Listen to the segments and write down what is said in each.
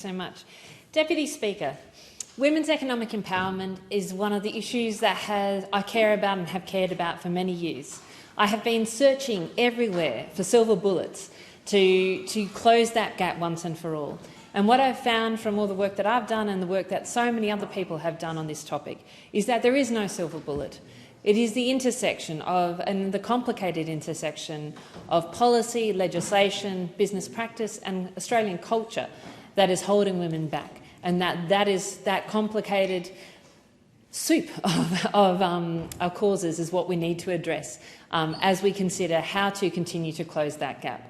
So much. Deputy Speaker, women's economic empowerment is one of the issues that I care about and have cared about for many years. I have been searching everywhere for silver bullets to close that gap once and for all. And what I've found from all the work that I've done and the work that so many other people have done on this topic is that there is no silver bullet. It is the intersection of, and the complicated intersection of policy, legislation, business practice and Australian culture that is holding women back, and that is that complicated soup of causes is what we need to address as we consider how to continue to close that gap.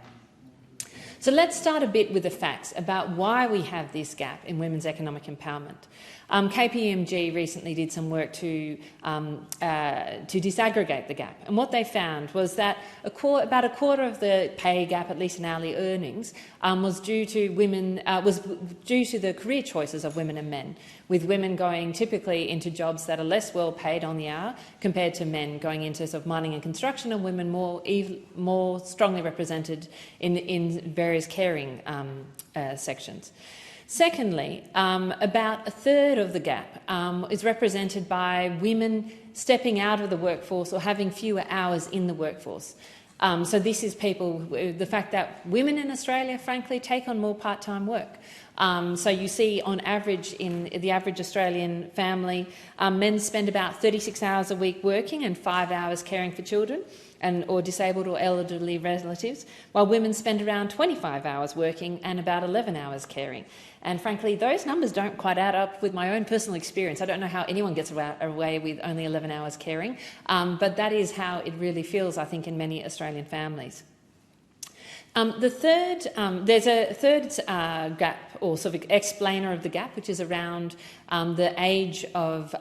So let's start a bit with the facts about why we have this gap in women's economic empowerment. KPMG recently did some work to disaggregate the gap, and what they found was that about a quarter of the pay gap, at least in hourly earnings, was due to the career choices of women and men, with women going typically into jobs that are less well paid on the hour compared to men going into sort of mining and construction, and women more strongly represented in various caring sections. Secondly, about a third of the gap is represented by women stepping out of the workforce or having fewer hours in the workforce. So this is the fact that women in Australia, frankly, take on more part-time work. So you see, on average, in the average Australian family, men spend about 36 hours a week working and 5 hours caring for children or disabled or elderly relatives, while women spend around 25 hours working and about 11 hours caring. And frankly, those numbers don't quite add up with my own personal experience. I don't know how anyone gets away with only 11 hours caring, but that is how it really feels, I think, in many Australian families. There's a third gap, or sort of explainer of the gap, which is around the age of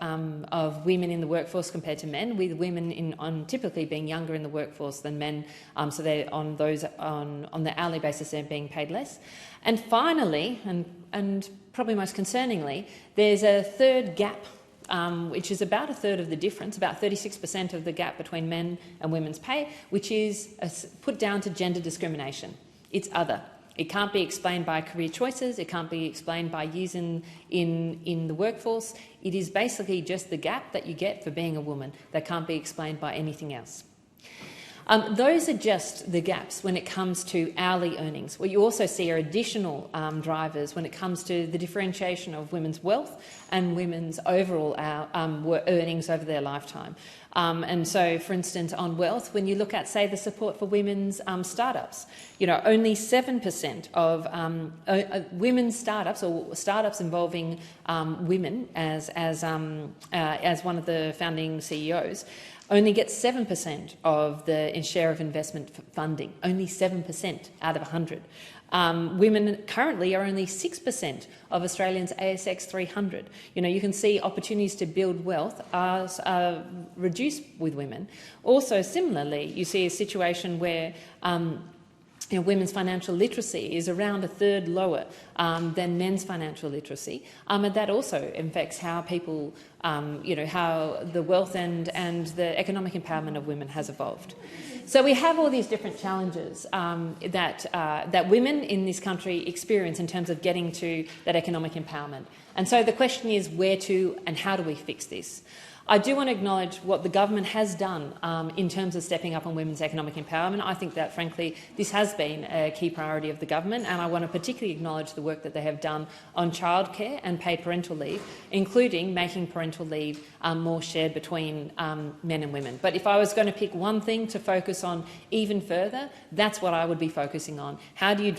women in the workforce compared to men, with women typically being younger in the workforce than men, so they're on the hourly basis they're being paid less. And finally, and probably most concerningly, there's a third gap, which is about a third of the difference, about 36% of the gap between men and women's pay, which is put down to gender discrimination. It's other. It can't be explained by career choices. It can't be explained by years in the workforce. It is basically just the gap that you get for being a woman that can't be explained by anything else. Those are just the gaps when it comes to hourly earnings. What you also see are additional drivers when it comes to the differentiation of women's wealth and women's overall earnings over their lifetime. And so, for instance, on wealth, when you look at, say, the support for women's startups, only 7% of women's startups, or startups involving women as one of the founding CEOs, only gets 7% of the share of investment funding, only 7% out of 100. Women currently are only 6% of Australians' ASX 300. You can see opportunities to build wealth are reduced with women. Also, similarly, you see a situation where women's financial literacy is around a third lower than men's financial literacy, and that also affects how people, how the wealth and the economic empowerment of women has evolved. So we have all these different challenges that women in this country experience in terms of getting to that economic empowerment. And so the question is, where to and how do we fix this? I do want to acknowledge what the government has done in terms of stepping up on women's economic empowerment. I think that, frankly, this has been a key priority of the government, and I want to particularly acknowledge the work that they have done on childcare and paid parental leave, including making parental leave more shared between men and women. But if I was going to pick one thing to focus on even further, that's what I would be focusing on. How do you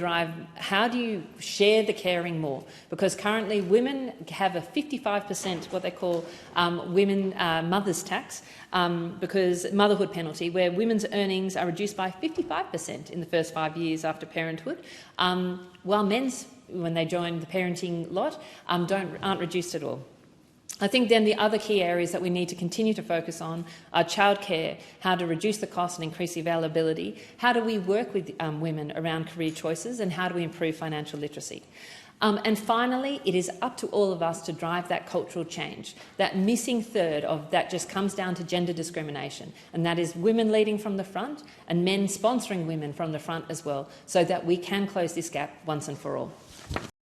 share the caring more? Because currently women have a 55%, what they call women mother's tax, because motherhood penalty, where women's earnings are reduced by 55% in the first 5 years after parenthood, while men's, when they join the parenting lot, aren't reduced at all. I think then the other key areas that we need to continue to focus on are childcare, how to reduce the cost and increase the availability, how do we work with women around career choices, and how do we improve financial literacy. And finally, it is up to all of us to drive that cultural change, that missing third of that just comes down to gender discrimination, and that is women leading from the front and men sponsoring women from the front as well, so that we can close this gap once and for all.